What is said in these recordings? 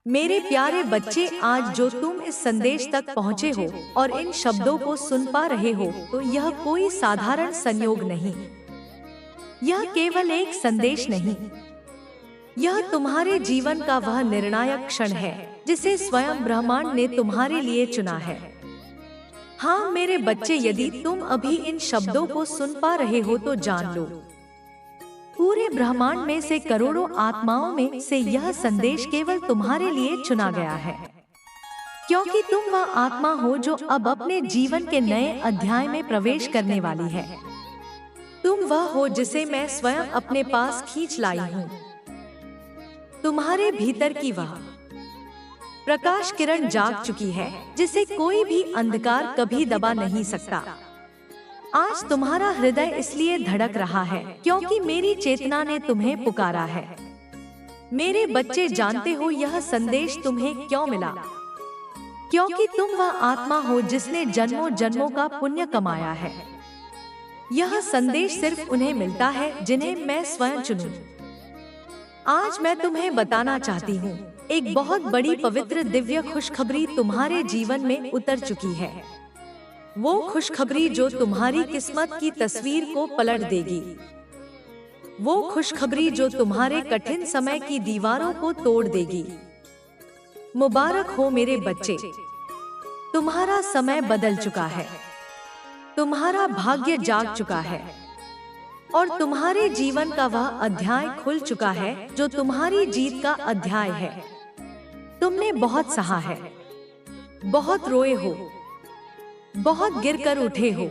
मेरे प्यारे बच्चे, आज जो तुम इस संदेश तक पहुँचे हो और इन शब्दों को सुन पा रहे हो, तो यह कोई साधारण संयोग नहीं। यह केवल एक संदेश नहीं, यह तुम्हारे जीवन का वह निर्णायक क्षण है जिसे स्वयं ब्रह्मांड ने तुम्हारे लिए चुना है। हाँ मेरे बच्चे, यदि तुम अभी इन शब्दों को सुन पा रहे हो तो जान लो, पूरे ब्रह्मांड में से करोड़ों आत्माओं में से यह संदेश केवल तुम्हारे लिए चुना गया है, क्योंकि तुम वह आत्मा हो जो अब अपने जीवन के नए अध्याय में प्रवेश करने वाली है। तुम वह हो जिसे मैं स्वयं अपने पास खींच लाई हूँ। तुम्हारे भीतर की वह प्रकाश किरण जाग चुकी है जिसे कोई भी अंधकार कभी दबा नहीं सकता। आज तुम्हारा हृदय इसलिए धड़क रहा है क्योंकि मेरी चेतना ने तुम्हें पुकारा है। मेरे बच्चे, जानते हो यह संदेश तुम्हें क्यों मिला? क्योंकि तुम वह आत्मा हो जिसने जन्मों जन्मों का पुण्य कमाया है। यह संदेश सिर्फ उन्हें मिलता है जिन्हें मैं स्वयं चुनूं। आज मैं तुम्हें बताना चाहती हूँ, एक बहुत बड़ी पवित्र दिव्य खुशखबरी तुम्हारे जीवन में उतर चुकी है। वो खुशखबरी जो तुम्हारी किस्मत की तस्वीर को पलट देगी। वो खुशखबरी जो तुम्हारे कठिन समय की दीवारों को तोड़ देगी। मुबारक हो मेरे बच्चे, तुम्हारा समय बदल चुका है, तुम्हारा भाग्य जाग चुका है और तुम्हारे जीवन का वह अध्याय खुल चुका है जो तुम्हारी जीत का अध्याय है। तुमने बहुत सहा है, बहुत रोए हो, बहुत गिरकर उठे हो,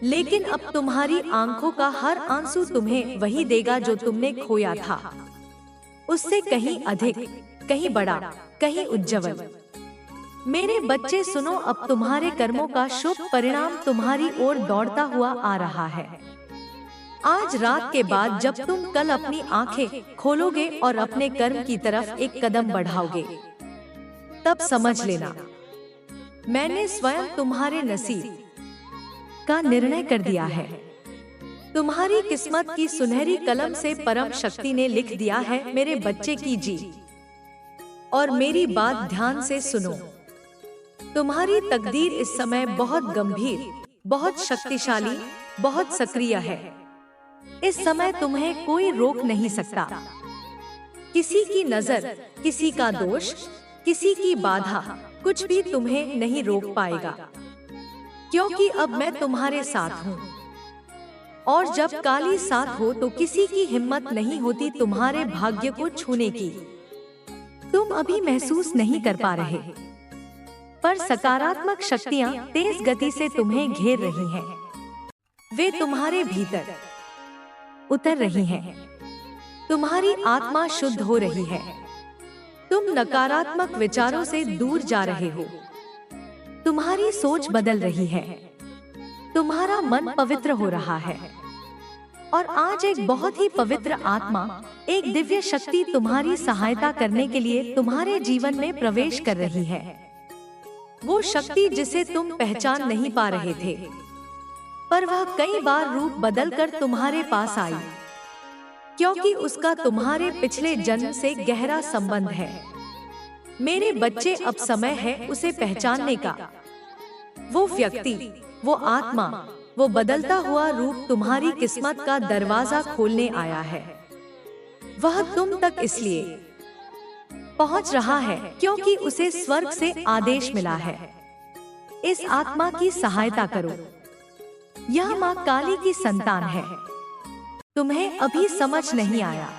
लेकिन अब तुम्हारी आंखों का हर आंसू तुम्हें वही देगा जो तुमने खोया था, उससे कहीं अधिक, कहीं बड़ा, कहीं उज्जवल। मेरे बच्चे सुनो, अब तुम्हारे कर्मों का शुभ परिणाम तुम्हारी ओर दौड़ता हुआ आ रहा है। आज रात के बाद जब तुम कल अपनी आंखें खोलोगे और अपने कर्म की तरफ एक कदम बढ़ाओगे, तब समझ लेना मैंने स्वयं तुम्हारे नसीब का निर्णय कर दिया है। तुम्हारी किस्मत की सुनहरी कलम से परम शक्ति ने लिख दिया है मेरे बच्चे की जीत। और मेरी बात ध्यान से सुनो, तुम्हारी तकदीर इस समय बहुत गंभीर, बहुत शक्तिशाली, बहुत सक्रिय है। इस समय तुम्हें कोई रोक नहीं सकता। किसी की नजर, किसी का दोष, किसी की बाधा, कुछ भी तुम्हें नहीं रोक पाएगा, क्योंकि अब मैं तुम्हारे साथ हूँ। और जब काली साथ हो तो किसी की हिम्मत नहीं होती तुम्हारे भाग्य को छूने की। तुम अभी महसूस नहीं कर पा रहे, पर सकारात्मक शक्तियाँ तेज गति से तुम्हें घेर रही हैं। वे तुम्हारे भीतर उतर रही हैं। तुम्हारी आत्मा शुद्ध हो रही है। तुम नकारात्मक विचारों से दूर जा रहे हो। तुम्हारी सोच बदल रही है। तुम्हारा मन पवित्र हो रहा है। और आज एक बहुत ही पवित्र आत्मा, एक दिव्य शक्ति तुम्हारी सहायता करने के लिए तुम्हारे जीवन में प्रवेश कर रही है। वो शक्ति जिसे तुम पहचान नहीं पा रहे थे, पर वह कई बार रूप बदलकर तुम्हारे पास आई, क्योंकि उसका तुम्हारे पिछले जन्म से गहरा संबंध है। मेरे बच्चे, अब समय है उसे पहचानने का। वो व्यक्ति, वो आत्मा, वो बदलता हुआ रूप तुम्हारी किस्मत का दरवाजा खोलने आया है। वह तुम तक इसलिए पहुंच रहा है क्योंकि उसे स्वर्ग से आदेश मिला है। इस आत्मा की सहायता करो। यह माँ काली की संतान है। तुम्हें अभी समझ नहीं आया,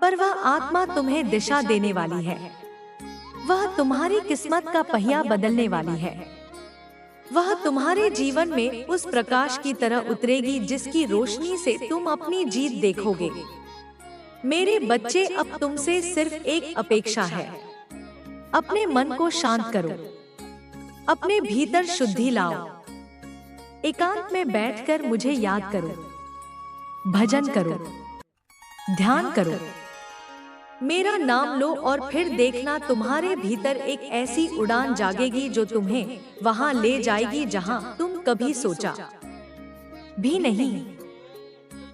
पर वह आत्मा तुम्हें दिशा देने वाली है। वह तुम्हारी किस्मत का पहिया बदलने वाली है। वह तुम्हारे जीवन में उस प्रकाश की तरह उतरेगी जिसकी रोशनी से तुम अपनी जीत देखोगे। मेरे बच्चे, अब तुमसे सिर्फ एक अपेक्षा है। अपने मन को शांत करो, अपने भीतर शुद्धि लाओ, एकांत में बैठकर मुझे याद करो, भजन करो, ध्यान करो, मेरा नाम लो और फिर देखना तुम्हारे भीतर एक ऐसी उड़ान जागेगी जो तुम्हें वहां ले जाएगी जहां तुम कभी सोचा भी नहीं,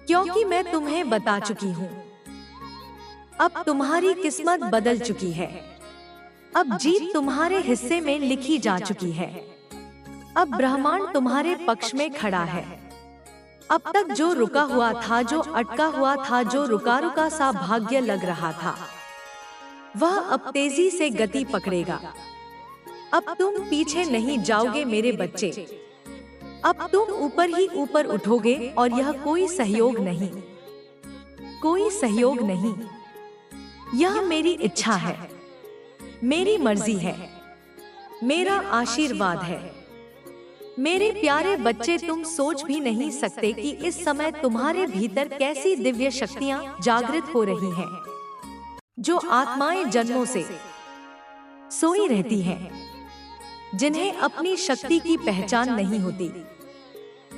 क्योंकि मैं तुम्हें बता चुकी हूँ। अब तुम्हारी किस्मत बदल चुकी है। अब जीत तुम्हारे हिस्से में लिखी जा चुकी है। अब ब्रह्मांड तुम्हारे पक्ष में खड़ा है। अब तक जो रुका हुआ था, जो अटका हुआ था, जो रुका रुका सा भाग्य लग रहा था, वह अब तेजी से गति पकड़ेगा। अब तुम पीछे नहीं जाओगे मेरे बच्चे। अब तुम ऊपर ही ऊपर उठोगे और यह कोई सहयोग नहीं, कोई सहयोग नहीं। यह मेरी इच्छा है, मेरी मर्जी है, मेरा आशीर्वाद है। मेरे प्यारे बच्चे, तुम सोच भी नहीं सकते कि इस समय तुम्हारे भीतर कैसी दिव्य शक्तियां जागृत हो रही हैं, जो आत्माएं जन्मों से सोई रहती हैं, जिन्हें अपनी शक्ति की पहचान नहीं होती।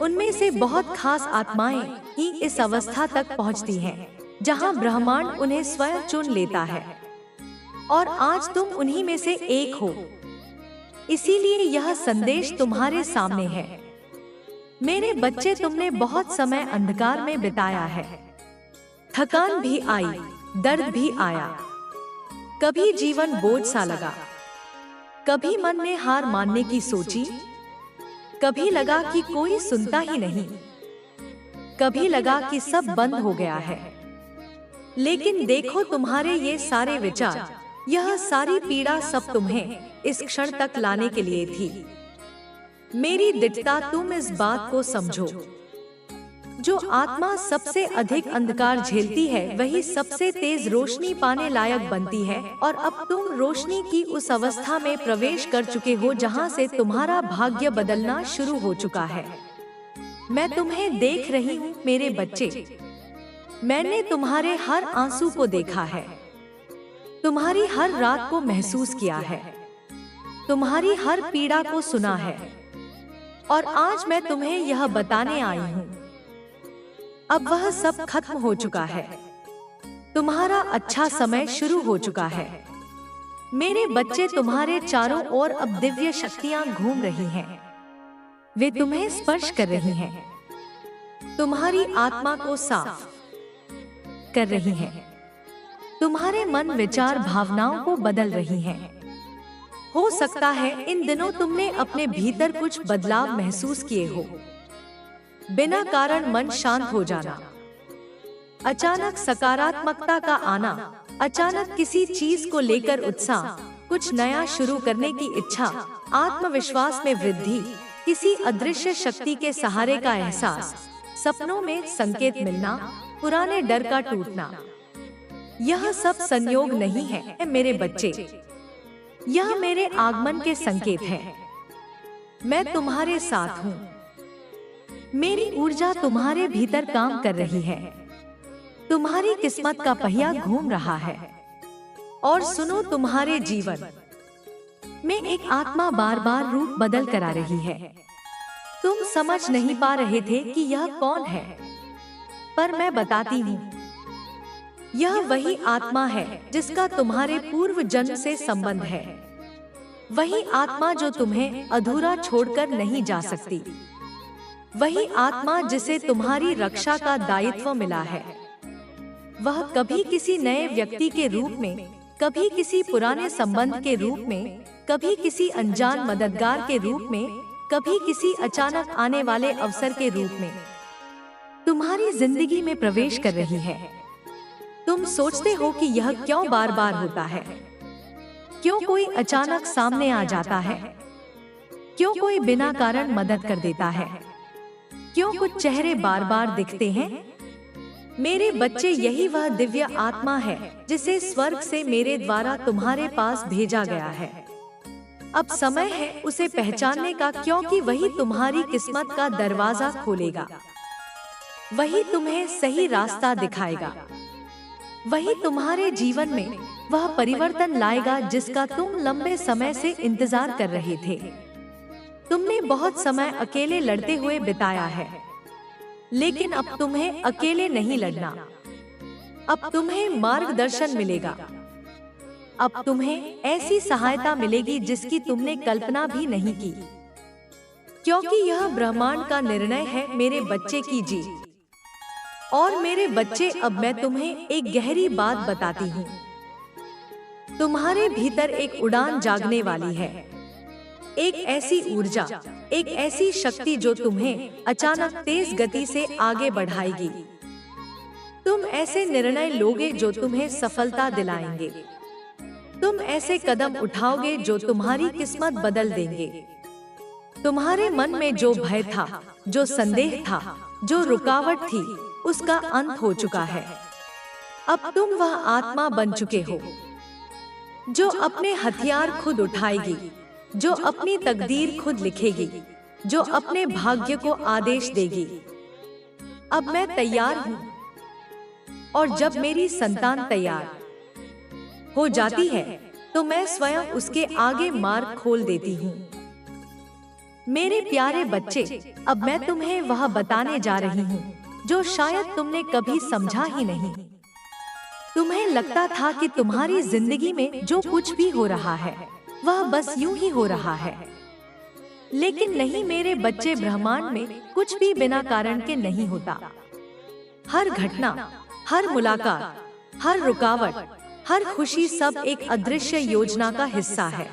उनमें से बहुत खास आत्माएं ही इस अवस्था तक पहुंचती हैं, जहां ब्रह्मांड उन्हें स्वयं चुन लेता है। और आज तुम उन्हीं में से एक हो। इसीलिए यह संदेश तुम्हारे सामने है। मेरे बच्चे, तुमने बहुत समय अंधकार में बिताया है। थकान भी आई, दर्द भी आया। कभी जीवन बोझ सा लगा, कभी मन में हार मानने की सोची, कभी लगा कि कोई सुनता ही नहीं, कभी लगा कि सब बंद हो गया है। लेकिन देखो, तुम्हारे ये सारे विचार, यह सारी पीड़ा सब तुम्हें इस क्षण तक लाने के लिए थी। मेरी दृढ़ता, तुम इस बात को समझो, जो आत्मा सबसे अधिक अंधकार झेलती है, वही सबसे तेज रोशनी पाने लायक बनती है। और अब तुम रोशनी की उस अवस्था में प्रवेश कर चुके हो जहां से तुम्हारा भाग्य बदलना शुरू हो चुका है। मैं तुम्हें देख रही हूँ मेरे बच्चे। मैंने तुम्हारे हर आंसू को देखा है, तुम्हारी हर रात को महसूस किया है, तुम्हारी हर पीड़ा को सुना है। और आज मैं तुम्हें यह बताने आई हूँ, अब वह सब खत्म हो चुका है। तुम्हारा अच्छा समय शुरू हो चुका है। मेरे बच्चे, तुम्हारे चारों ओर अब दिव्य शक्तियां घूम रही हैं। वे तुम्हें स्पर्श कर रही हैं, तुम्हारी आत्मा को साफ कर रही हैं, तुम्हारे मन, विचार, भावनाओं को बदल रही हैं। हो सकता है इन दिनों तुमने अपने भीतर कुछ बदलाव महसूस किए हो। बिना कारण मन शांत हो जाना, अचानक सकारात्मकता का आना, अचानक किसी चीज को लेकर उत्साह, कुछ नया शुरू करने की इच्छा, आत्मविश्वास में वृद्धि, किसी अदृश्य शक्ति के सहारे का एहसास, सपनों में संकेत मिलना, पुराने डर का टूटना। यह सब संयोग नहीं है मेरे बच्चे, यह मेरे आगमन के संकेत हैं। मैं तुम्हारे साथ हूँ। मेरी ऊर्जा तुम्हारे भीतर काम कर रही है। तुम्हारी किस्मत का पहिया घूम रहा है। और सुनो, तुम्हारे जीवन में एक आत्मा बार बार रूप बदल कर आ रही है। तुम समझ नहीं पा रहे थे कि यह कौन है, पर मैं बताती हूँ। यह वही आत्मा है जिसका तुम्हारे पूर्व जन्म से संबंध है। वही आत्मा जो तुम्हें अधूरा छोड़कर नहीं जा सकती। वही आत्मा जिसे तुम्हारी रक्षा का दायित्व मिला है। वह कभी किसी नए व्यक्ति के रूप में, कभी किसी पुराने संबंध के रूप में, कभी किसी अनजान मददगार के रूप में, कभी किसी अचानक आने वाले अवसर के रूप में तुम्हारी जिंदगी में प्रवेश कर रही है। तुम सोचते हो कि यह क्यों बार बार होता है? क्यों कोई अचानक सामने आ जाता है? क्यों कोई बिना कारण मदद कर देता है? क्यों कुछ चेहरे बार बार दिखते हैं? मेरे बच्चे, यही वह दिव्य आत्मा है जिसे स्वर्ग से मेरे द्वारा तुम्हारे पास भेजा गया है। अब समय है उसे पहचानने का, क्योंकि वही तुम्हारी किस्मत का दरवाजा खोलेगा। वही तुम्हें सही रास्ता दिखाएगा। वही तुम्हारे जीवन में वह परिवर्तन लाएगा जिसका तुम लंबे समय से इंतजार कर रहे थे। तुमने बहुत समय अकेले लड़ते हुए बिताया है, लेकिन अब तुम्हें अकेले नहीं लड़ना। अब तुम्हें मार्गदर्शन मिलेगा। अब तुम्हें ऐसी सहायता मिलेगी जिसकी तुमने कल्पना भी नहीं की, क्योंकि यह ब्रह्मांड का निर्णय है मेरे बच्चे की जीत। और मेरे बच्चे, अब मैं तुम्हें एक गहरी बात बताती हूँ। तुम्हारे भीतर एक उड़ान जागने वाली है, एक ऐसी ऊर्जा, एक ऐसी शक्ति जो तुम्हें अचानक तेज गति से आगे बढ़ाएगी। तुम ऐसे निर्णय लोगे जो तुम्हें सफलता दिलाएंगे। तुम ऐसे कदम उठाओगे जो तुम्हारी किस्मत बदल देंगे। तुम्हारे मन में जो भय था, जो संदेह था, जो रुकावट थी, उसका अंत हो चुका है। अब तुम वह आत्मा बन चुके हो जो अपने हथियार खुद उठाएगी, जो अपनी तकदीर खुद लिखेगी, जो अपने भाग्य को आदेश देगी। अब मैं तैयार हूँ, और जब मेरी संतान तैयार हो जाती है तो मैं स्वयं उसके आगे मार्ग खोल देती हूँ। मेरे प्यारे बच्चे, अब मैं तुम्हें वह बताने जा रही हूँ जो शायद तुमने कभी समझा ही नहीं। तुम्हें लगता था कि तुम्हारी जिंदगी में जो कुछ भी हो रहा है वह बस यूं ही हो रहा है, लेकिन नहीं मेरे बच्चे, ब्रह्मांड में कुछ भी बिना कारण के नहीं होता। हर घटना, हर मुलाकात, हर रुकावट, हर खुशी, सब एक अदृश्य योजना का हिस्सा है।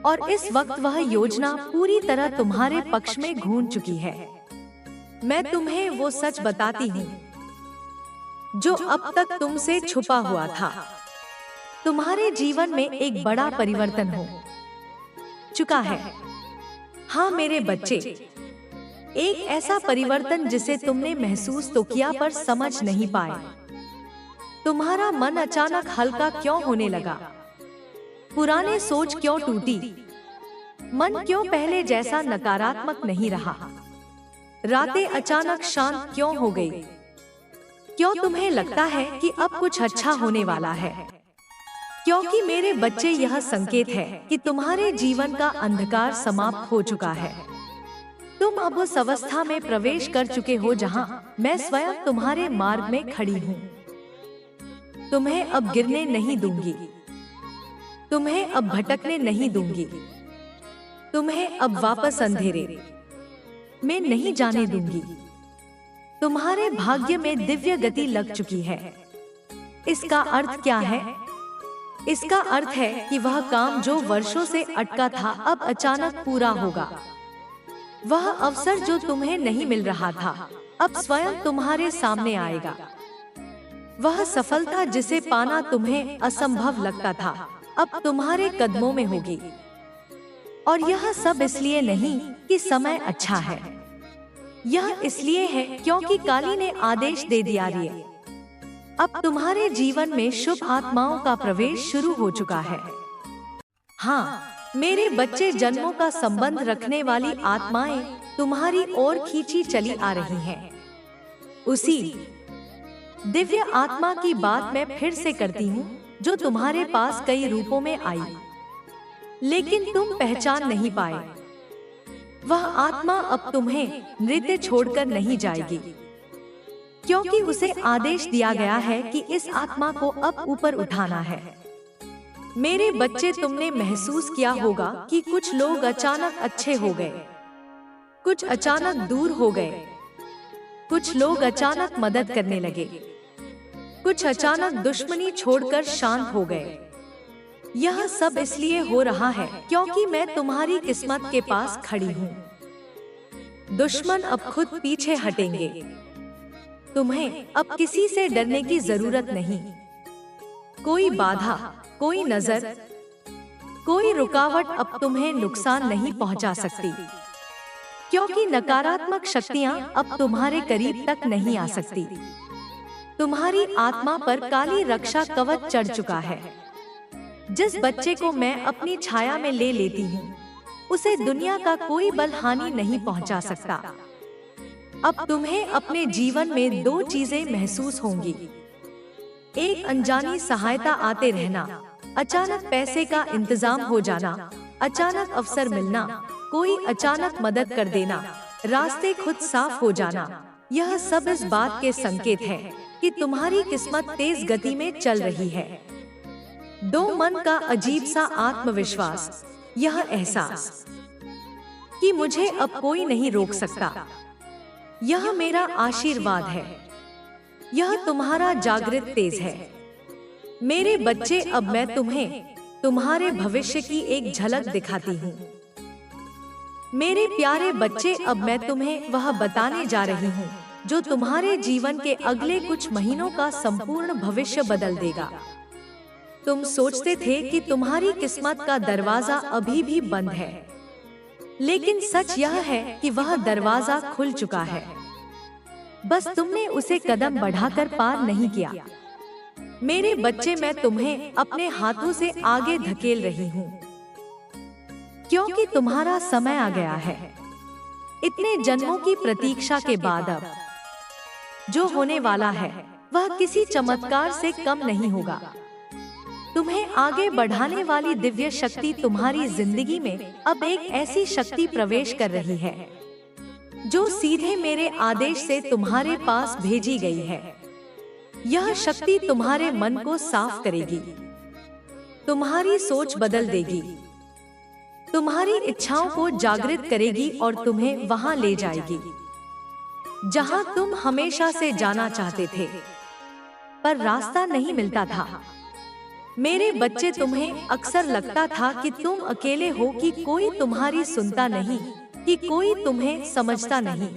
और इस वक्त वह योजना पूरी तरह तुम्हारे पक्ष में घूम चुकी है। मैं तुम्हें वो सच बताती हूँ जो अब तक तुमसे छुपा हुआ था। तुम्हारे जीवन में एक बड़ा परिवर्तन हो चुका है। हाँ मेरे बच्चे, एक ऐसा परिवर्तन जिसे तुमने महसूस तो किया पर समझ नहीं पाए। तुम्हारा मन अचानक हल्का क्यों होने लगा? पुराने सोच क्यों टूटी? मन क्यों पहले जैसा नकारात्मक नहीं रहा? रातें अचानक शांत क्यों हो गई? क्यों तुम्हें लगता है कि अब कुछ अच्छा होने वाला है? क्योंकि मेरे बच्चे, यह संकेत है कि तुम्हारे जीवन का अंधकार समाप्त हो चुका है। तुम अब उस अवस्था में प्रवेश कर चुके हो जहां मैं स्वयं तुम्हारे मार्ग में खड़ी हूँ। तुम्हें अब गिरने नहीं दूंगी, तुम्हें अब भटकने नहीं दूंगी, तुम्हें अब वापस अंधेरे में नहीं जाने दूंगी। तुम्हारे भाग्य में दिव्य गति लग चुकी है। इसका अर्थ क्या है? इसका अर्थ है कि वह काम जो वर्षों से अटका था अब अचानक पूरा होगा। वह अवसर जो तुम्हें नहीं मिल रहा था अब स्वयं तुम्हारे सामने आएगा। वह सफलता जिसे पाना तुम्हें असंभव लगता था अब तुम्हारे कदमों में होगी। और यह सब इसलिए नहीं कि समय अच्छा है, यह इसलिए है क्योंकि काली ने आदेश दे दिया है। अब तुम्हारे जीवन में शुभ आत्माओं का प्रवेश शुरू हो चुका है। हाँ मेरे बच्चे, जन्मों का संबंध रखने वाली आत्माएं तुम्हारी ओर खींची चली आ रही हैं। उसी दिव्य आत्मा की बात मैं फिर से करती हूँ जो तुम्हारे पास कई रूपों में आई, लेकिन तुम पहचान नहीं पाए। वह आत्मा अब तुम्हें नृत्य छोड़कर नहीं जाएगी, क्योंकि उसे आदेश दिया गया है कि इस आत्मा को अब ऊपर उठाना है। मेरे बच्चे, तुमने महसूस किया होगा कि कुछ लोग अचानक अच्छे हो गए, कुछ अचानक दूर हो गए, कुछ लोग अचानक मदद करने लगे, कुछ अचानक दुश्मनी छोड़कर शांत हो गए। यह सब इसलिए हो रहा है क्योंकि मैं तुम्हारी किस्मत के पास खड़ी हूँ। दुश्मन अब खुद पीछे हटेंगे। तुम्हें अब किसी से डरने की जरूरत नहीं। कोई बाधा, कोई नजर, कोई रुकावट अब तुम्हें नुकसान नहीं पहुंचा सकती, क्योंकि नकारात्मक शक्तियां अब तुम्हारे करीब तक नहीं आ सकती। तुम्हारी आत्मा पर काली रक्षा कवच चढ़ चुका है। जिस बच्चे को मैं अपनी छाया में ले लेती हूँ उसे दुनिया का कोई बल हानि नहीं पहुंचा सकता। अब तुम्हें अपने जीवन में दो चीजें महसूस होंगी। एक, अनजानी सहायता आते रहना, अचानक पैसे का इंतजाम हो जाना, अचानक अवसर मिलना, कोई अचानक मदद कर देना, रास्ते खुद साफ हो जाना। यह सब इस बात के संकेत है कि तुम्हारी किस्मत तेज गति में चल रही है। दो, मन का अजीब सा आत्मविश्वास, यह एहसास कि मुझे अब कोई नहीं रोक सकता, यह मेरा आशीर्वाद है। यह तुम्हारा जागृत तेज है। मेरे बच्चे, अब मैं तुम्हें तुम्हारे भविष्य की एक झलक दिखाती हूँ। मेरे प्यारे बच्चे, अब मैं तुम्हें वह बताने जा रही हूँ जो तुम्हारे जीवन के अगले कुछ महीनों का संपूर्ण भविष्य बदल देगा। तुम सोचते थे कि तुम्हारी किस्मत का दरवाजा अभी भी बंद है, लेकिन सच यह है कि वह दरवाजा खुल चुका है। बस तुमने उसे कदम बढ़ाकर पार नहीं किया। मेरे बच्चे, मैं तुम्हें अपने हाथों से आगे धकेल रही हूँ, क्योंकि तुम्हारा समय आ गया है। इतने जन्मों की प्रतीक्षा के बाद अब जो होने वाला है वह किसी चमत्कार से कम नहीं होगा। तुम्हें आगे बढ़ाने वाली दिव्य शक्ति तुम्हारी जिंदगी में अब एक ऐसी शक्ति प्रवेश कर रही है जो सीधे मेरे आदेश से तुम्हारे पास भेजी गई है। यह शक्ति तुम्हारे मन को साफ करेगी, तुम्हारी सोच बदल देगी, तुम्हारी इच्छाओं को जागृत करेगी और तुम्हें वहां ले जाएगी जहां तुम हमेशा से जाना चाहते थे, पर रास्ता नहीं मिलता था। मेरे बच्चे, तुम्हें अक्सर लगता था कि तुम अकेले हो, कि कोई तुम्हारी सुनता नहीं, कि कोई तुम्हें समझता नहीं।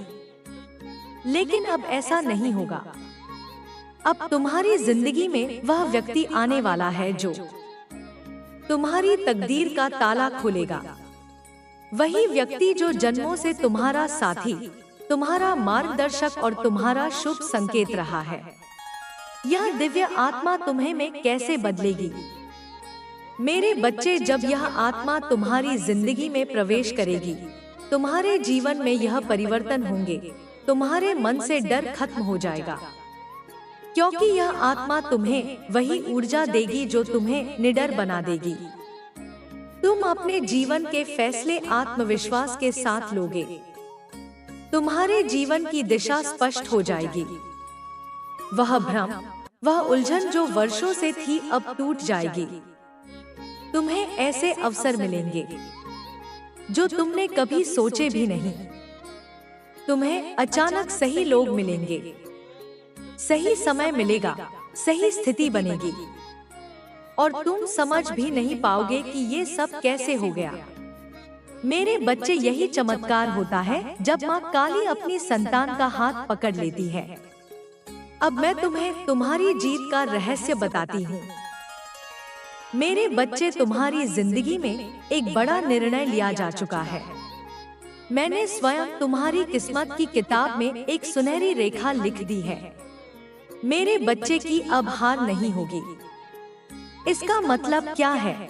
लेकिन अब ऐसा नहीं होगा। अब तुम्हारी जिंदगी में वह व्यक्ति आने वाला है जो तुम्हारी तकदीर का ताला खोलेगा। वही व्यक्ति जो जन्मों से तुम्हारा साथी, तुम्हारा मार्गदर्शक और तुम्हारा शुभ संकेत रहा है। यह दिव्य आत्मा तुम्हें में कैसे बदलेगी? मेरे बच्चे, जब यह आत्मा तुम्हारी जिंदगी में प्रवेश करेगी, तुम्हारे जीवन में यह परिवर्तन होंगे। तुम्हारे मन से डर खत्म हो जाएगा, क्योंकि यह आत्मा तुम्हें वही ऊर्जा देगी जो तुम्हें निडर बना देगी। तुम अपने जीवन के फैसले आत्मविश्वास के साथ लोगे। तुम्हारे जीवन की दिशा स्पष्ट हो जाएगी। वह भ्रम, वह उलझन जो वर्षों से थी, अब टूट जाएगी। तुम्हें ऐसे अवसर मिलेंगे जो तुमने कभी सोचे भी नहीं। तुम्हें अचानक सही लोग मिलेंगे, सही समय मिलेगा, सही स्थिति बनेगी और तुम समझ भी नहीं पाओगे कि ये सब कैसे हो गया। मेरे बच्चे, यही चमत्कार होता है जब माँ काली अपनी संतान का हाथ पकड़ लेती है। अब मैं तुम्हें तुम्हारी जीत का रहस्य बताती हूँ। मेरे बच्चे, तुम्हारी जिंदगी में एक बड़ा निर्णय लिया जा चुका है। मैंने स्वयं तुम्हारी किस्मत की किताब में एक सुनहरी रेखा लिख दी है। मेरे बच्चे की अब हार नहीं होगी। इसका मतलब क्या है?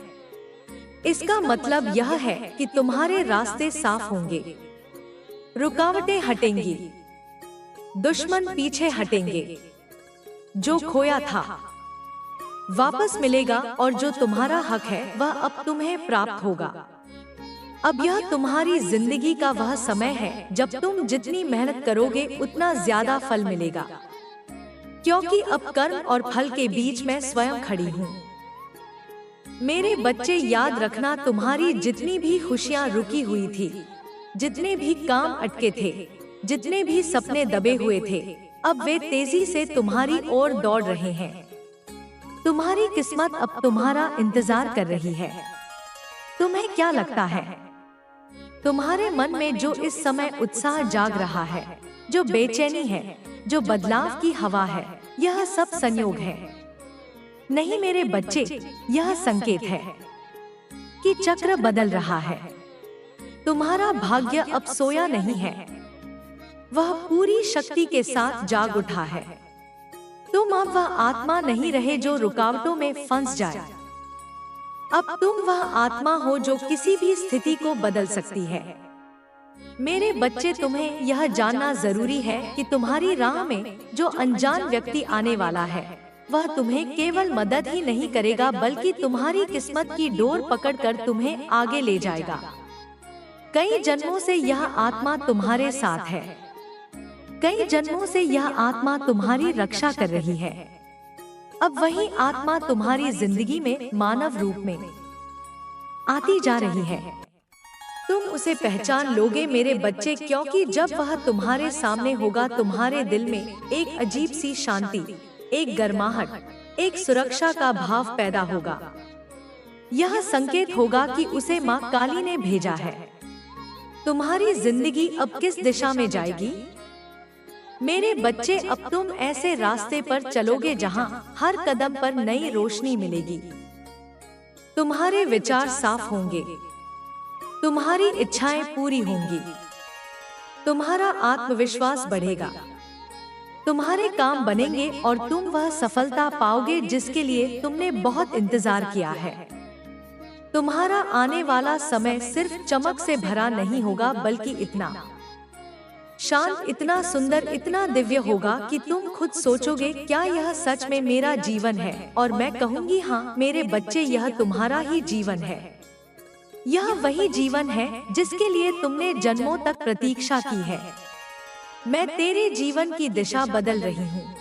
इसका मतलब यह है कि तुम्हारे रास्ते साफ होंगे, रुकावटें हटेंगी, दुश्मन पीछे हटेंगे। जो खोया था वापस मिलेगा और जो तुम्हारा हक है वह अब तुम्हें प्राप्त होगा। अब यह तुम्हारी जिंदगी का वह समय है जब तुम जितनी मेहनत करोगे उतना ज्यादा फल मिलेगा, क्योंकि अब कर्म और फल के बीच में स्वयं खड़ी हूँ। मेरे बच्चे, याद रखना, तुम्हारी जितनी भी खुशियाँ रुकी हुई थी, जितने भी काम अटके थे, जितने भी सपने दबे हुए थे, अब वे तेजी से तुम्हारी ओर दौड़ रहे हैं। तुम्हारी किस्मत अब तुम्हारा इंतजार कर रही है। तुम्हें क्या लगता है? तुम्हारे मन में जो इस समय उत्साह जाग रहा है, जो बेचैनी है, जो बदलाव की हवा है, यह सब संयोग है। नहीं मेरे बच्चे, यह संकेत है कि चक्र बदल रहा है। तुम्हारा भाग्य अब सोया नहीं है, वह पूरी शक्ति के साथ जाग उठा है। तुम अब वह आत्मा नहीं रहे जो रुकावटों में फंस जाए। अब तुम वह आत्मा हो जो किसी भी स्थिति को बदल सकती है। मेरे बच्चे, तुम्हें यह जानना जरूरी है कि तुम्हारी राह में जो अनजान व्यक्ति आने वाला है वह तुम्हें केवल मदद ही नहीं करेगा, बल्कि तुम्हारी किस्मत की डोर पकड़कर तुम्हें आगे ले जाएगा। कई जन्मों से यह आत्मा तुम्हारे साथ है। कई जन्मों से यह आत्मा तुम्हारी रक्षा कर रही है। अब वही आत्मा तुम्हारी जिंदगी में मानव रूप में आती जा रही है। तुम उसे पहचान लोगे मेरे बच्चे, क्योंकि जब वह तुम्हारे सामने होगा तुम्हारे दिल में एक अजीब सी शांति, एक गर्माहट, एक सुरक्षा का भाव पैदा होगा। यह संकेत होगा कि उसे माँ काली ने भेजा है। तुम्हारी जिंदगी अब किस दिशा में जाएगी मेरे बच्चे? अब तुम ऐसे रास्ते पर चलोगे जहां हर कदम पर नई रोशनी मिलेगी। तुम्हारे विचार साफ होंगे, तुम्हारी इच्छाएं पूरी होंगी, तुम्हारा आत्मविश्वास बढ़ेगा, तुम्हारे काम बनेंगे और तुम वह सफलता पाओगे जिसके लिए तुमने बहुत इंतजार किया है। तुम्हारा आने वाला समय सिर्फ चमक से भरा नहीं होगा, बल्कि इतना शांत, इतना सुंदर, इतना दिव्य होगा कि तुम खुद सोचोगे क्या यह सच में मेरा जीवन है? और मैं कहूंगी हाँ मेरे बच्चे, यह तुम्हारा ही जीवन है। यह वही जीवन है जिसके लिए तुमने जन्मों तक प्रतीक्षा की है। मैं तेरे जीवन की दिशा बदल रही हूँ।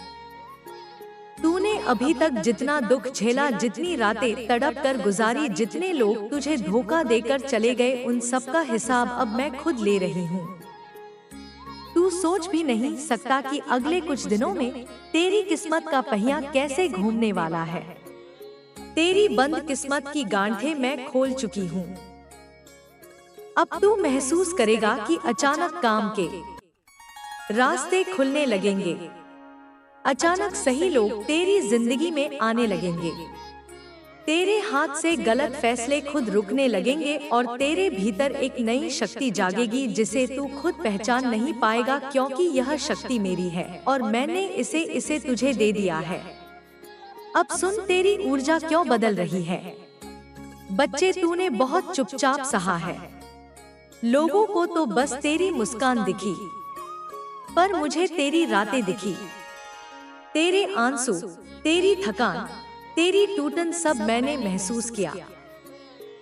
तूने अभी तक जितना दुख झेला, जितनी रातें तड़प कर गुजारी, जितने लोग तुझे धोखा देकर चले गए, उन सब का हिसाब अब मैं खुद ले रही हूँ। तू सोच भी नहीं सकता कि अगले कुछ दिनों में तेरी किस्मत का पहिया कैसे घूमने वाला है। तेरी बंद किस्मत की गांठें मैं खोल चुकी हूँ। अब तू महसूस करेगा कि अचानक काम के रास्ते खुलने लगेंगे, अचानक सही लोग तेरी जिंदगी में आने लगेंगे, तेरे हाथ से गलत फैसले खुद रुकने लगेंगे और तेरे भीतर एक नई शक्ति जागेगी जिसे तू खुद पहचान नहीं पाएगा, क्योंकि यह शक्ति मेरी है और मैंने इसे तुझे दे दिया है। अब सुन, तेरी ऊर्जा क्यों बदल रही है बच्चे? तूने बहुत चुपचाप सहा है। लोगों को तो बस तेरी मुस्कान दिखी, पर मुझे तेरी रातें दिखी, तेरे आंसू, तेरी थकान, तेरी टूटन, सब मैंने महसूस किया।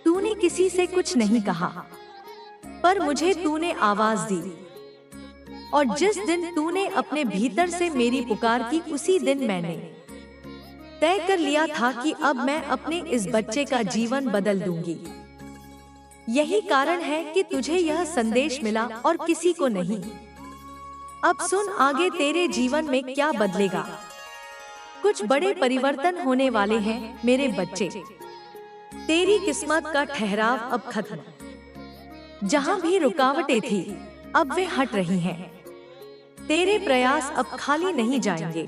तूने किसी से कुछ नहीं कहा, पर मुझे तूने आवाज दी। और जिस दिन तूने अपने भीतर से मेरी पुकार की, उसी दिन मैंने तय कर लिया था कि अब मैं अपने इस बच्चे का जीवन बदल दूंगी। यही कारण है कि तुझे यह संदेश मिला और किसी को नहीं। अब सुन, आगे तेरे जीवन में क्या बदलेगा। कुछ बड़े परिवर्तन होने वाले हैं मेरे बच्चे। तेरी किस्मत का ठहराव अब खत्म। जहां भी रुकावटें थी, अब वे हट रही हैं। तेरे प्रयास अब खाली नहीं जाएंगे।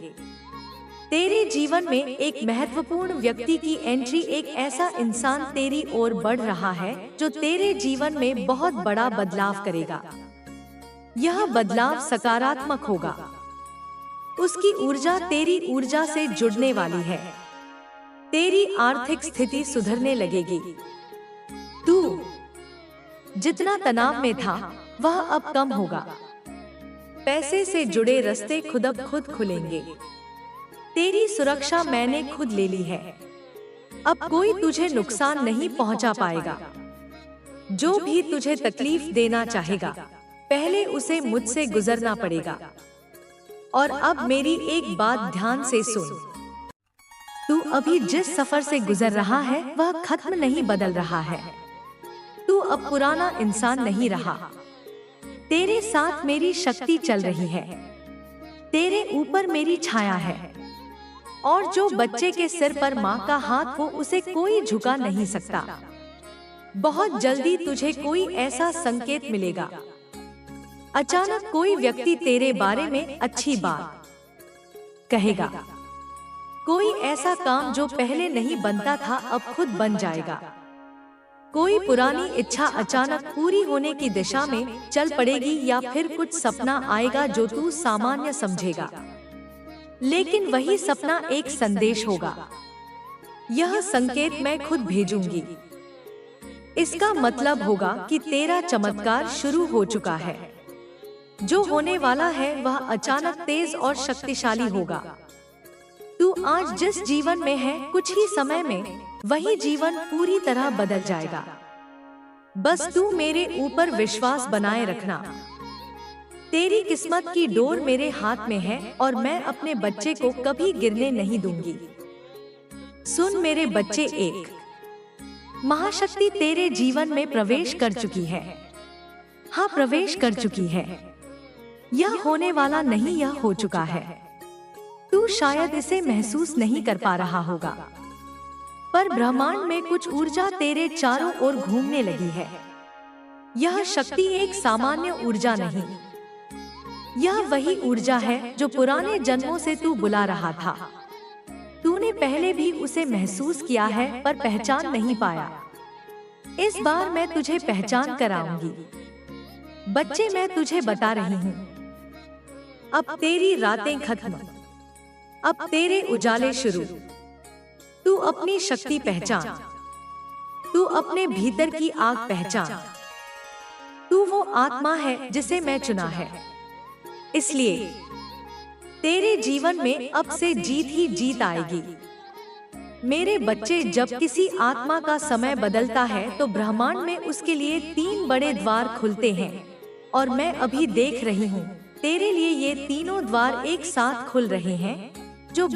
तेरे जीवन में एक महत्वपूर्ण व्यक्ति की एंट्री, एक ऐसा इंसान तेरी ओर बढ़ रहा है जो तेरे जीवन में बहुत बड़ा बदलाव करेगा। यह बदलाव सकारात्मक होगा। उसकी ऊर्जा तेरी ऊर्जा से जुड़ने वाली है। तेरी आर्थिक स्थिति सुधरने लगेगी। तू जितना तनाव में था वह अब कम होगा। पैसे से जुड़े रास्ते खुद अब खुद खुलेंगे। तेरी सुरक्षा मैंने खुद ले ली है। अब कोई तुझे नुकसान नहीं पहुंचा पाएगा। जो भी तुझे तकलीफ देना चाहेगा, पहले उसे मुझसे गुजरना पड़ेगा। और अब मेरी एक बात ध्यान से सुन। तू अभी जिस सफर से गुजर रहा है वह खत्म नहीं, बदल रहा है। तू अब पुराना इंसान नहीं रहा। तेरे साथ मेरी शक्ति चल रही है। तेरे ऊपर मेरी छाया है। और जो बच्चे के सिर पर माँ का हाथ हो, उसे कोई झुका नहीं सकता। बहुत जल्दी तुझे कोई ऐसा संकेत मिलेगा। अचानक कोई व्यक्ति तेरे बारे में अच्छी बात कहेगा। कोई ऐसा काम जो पहले नहीं बनता था अब खुद बन जाएगा। कोई पुरानी इच्छा अचानक पूरी होने की दिशा में चल पड़ेगी, या फिर कुछ सपना आएगा जो तू सामान्य समझेगा, लेकिन वही सपना एक संदेश होगा। यह संकेत मैं खुद भेजूंगी। इसका मतलब होगा कि तेरा चमत्कार शुरू हो चुका है। जो होने वाला है वह अचानक तेज और शक्तिशाली होगा। तू आज जिस जीवन में है, कुछ ही समय में वही जीवन पूरी तरह बदल जाएगा। बस तू मेरे ऊपर विश्वास बनाए रखना। तेरी किस्मत की डोर मेरे हाथ में है और मैं अपने बच्चे को कभी गिरने नहीं दूंगी। सुन मेरे बच्चे, एक महाशक्ति तेरे जीवन में प्रवेश कर चुकी है। हाँ, प्रवेश कर चुकी है। यह होने वाला नहीं, यह हो चुका है। तू शायद इसे महसूस नहीं कर पा रहा होगा, पर ब्रह्मांड में कुछ ऊर्जा तेरे चारों ओर घूमने लगी है। यह शक्ति एक सामान्य ऊर्जा नहीं, यह वही ऊर्जा है जो पुराने जन्मों से तू बुला रहा था। तूने पहले भी उसे महसूस किया है पर पहचान नहीं पाया। इस बार मैं तुझे पहचान कराऊंगी। बच्चे, मैं तुझे बता रही हूँ, अब तेरी रातें खत्म, अब तेरे उजाले शुरू। तू अपनी शक्ति पहचान, तू अपने भीतर की आग पहचान। तू वो आत्मा है जिसे मैं चुना है, इसलिए तेरे जीवन में अब से जीत ही जीत आएगी। मेरे बच्चे, जब किसी आत्मा का समय बदलता है तो ब्रह्मांड में उसके लिए 3 बड़े द्वार खुलते हैं, और मैं अभी देख रही हूँ तेरे लिए ये तीनों द्वार एक साथ खुल रहे हैं, जो